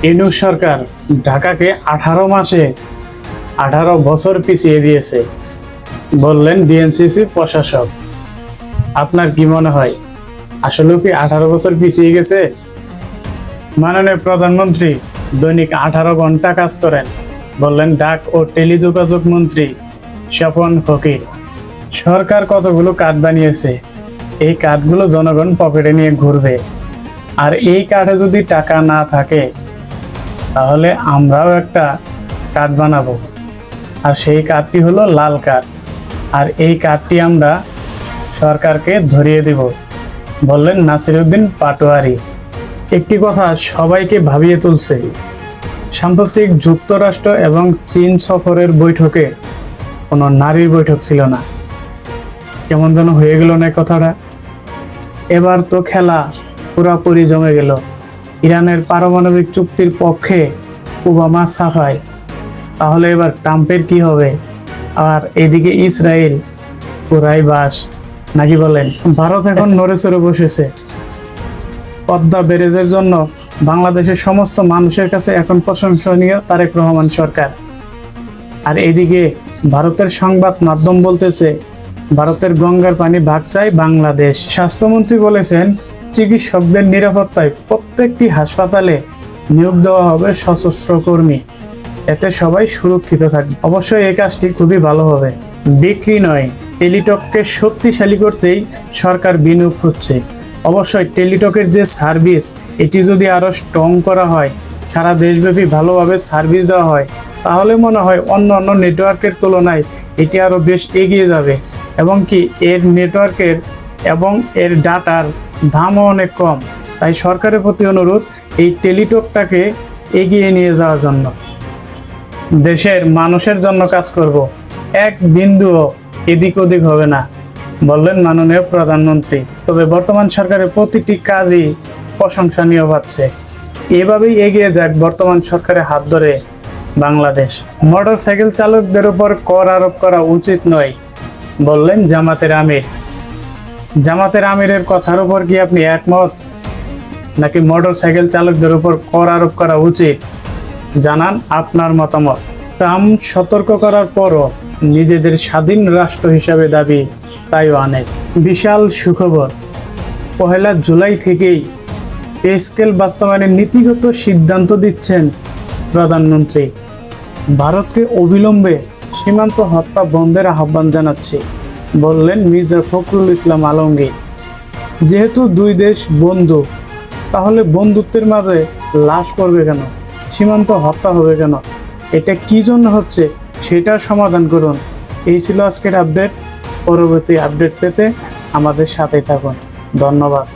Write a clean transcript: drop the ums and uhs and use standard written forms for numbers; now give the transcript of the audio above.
ইউনূস সরকার ঢাকাকে 18 মাসে 18 বছর পিছিয়ে দিয়েছে বললেন ডিএনসিসি প্রশাসক। আপনার কি মনে হয় আসলে কি 18 বছর পিছিয়ে গেছে? মাননীয় প্রধানমন্ত্রী দৈনিক 18 ঘন্টা কাজ করেন বললেন ডাক ও টেলিযোগাযোগ মন্ত্রী স্বপন ফকির। সরকার কতগুলো কার্ড বানিয়েছে, এই কার্ডগুলো জনগণ পকেটে নিয়ে ঘুরবে, আর এই কার্ডে যদি টাকা না থাকে তাহলে আমরাও একটা কার্ড বানাবো, আর সেই কার্ডটি হলো লাল কার্ড, আর এই কার্ডটি আমরা সরকারকে ধরিয়ে দেব বললেন নাসিরউদ্দিন পাটোয়ারি। একটি কথা সবাইকে ভাবিয়ে তুলছে, সাম্প্রতিক যুক্তরাষ্ট্র এবং চীন সফরের বৈঠকে কোনো নারীর বৈঠক ছিল না। কেমন যেন হয়ে গেল না কথাটা। এবার তো খেলা পুরাপুরি জমে গেল। ইরানের পারমাণবিক চুক্তির পক্ষে ওবামা সাফাই, তাহলে এবার ট্রাম্পের কি হবে? আর এদিকে ইসরায়েল পুরাই বাস নাকি বলেন? ভারত এখন নড়ে চড়ে বসেছে। পদ্মা ব্যারেজের জন্য বাংলাদেশের সমস্ত মানুষের কাছে এখন প্রশংসনীয় তারেক রহমান সরকার। আর এদিকে ভারতের সংবাদ মাধ্যম বলতেছে ভারতের গঙ্গার পানি ভাগ চাই বাংলাদেশ। স্বাস্থ্যমন্ত্রী বলেছেন চিকিৎসকদের নিরাপত্তায় প্রত্যেকটি হাসপাতালে নিয়োগ দেওয়া হবে সশস্ত্র কর্মী, এতে সবাই সুরক্ষিত থাকবে। অবশ্যই এই কাজটি খুবই ভালো হবে। বিক্রি নয়, টেলিটককে শক্তিশালী করতেই সরকার বিনিয়োগ করছে। অবশ্যই টেলিটকের যে সার্ভিস, এটি যদি আরো স্ট্রং করা হয়, সারা দেশব্যাপী ভালোভাবে সার্ভিস দেওয়া হয়, তাহলে মনে হয় অন্য অন্য নেটওয়ার্কের তুলনায় এটি আরো বেশ এগিয়ে যাবে, এবং কি এর নেটওয়ার্কের এবং এর ডাটার দামও অনেক কম। তাই সরকারের প্রতি অনুরোধ এই টেলিটকটাকে এগিয়ে নিয়ে যাওয়ার জন্য। দেশের মানুষের জন্য কাজ করব, এক বিন্দুও এদিক ওদিক হবে না বললেন মাননীয় প্রধানমন্ত্রী। তবে বর্তমান সরকারের প্রতিটি কাজই প্রশংসনীয় পাচ্ছে। এভাবেই এগিয়ে যাক বর্তমান সরকারের হাত ধরে বাংলাদেশ। মোটরসাইকেল চালকদের উপর কর আরোপ করা উচিত নয় বললেন জামাতের আমির। জামাতের আমিরের কথার উপর কি আপনি একমত, নাকি মোটরসাইকেল চালকদের উপর কর আরোপ করা উচিত? জানান আপনার মতামত। ট্রাম্প সতর্ক করার পরও নিজেদের স্বাধীন রাষ্ট্র হিসাবে দাবি তাইওয়ানের। বিশাল সুখবর, 1 জুলাই থেকেই পে স্কেল বাস্তবায়নের নীতিগত সিদ্ধান্ত দিচ্ছেন প্রধানমন্ত্রী। ভারতকে অবিলম্বে সীমান্ত হত্যা বন্ধের আহ্বান জানাচ্ছে বললেন মির্জা ফখরুল ইসলাম আলমগীর। যেহেতু দুই দেশ বন্ধু, তাহলে বন্ধুত্বের মাঝে লাশ পড়বে কেন, সীমান্ত হত্যা হবে কেন, এটা কি জন্য হচ্ছে সেটার সমাধান করুন। এই ছিল আজকের আপডেট। পরবর্তী আপডেট পেতে আমাদের সাথেই থাকুন। ধন্যবাদ।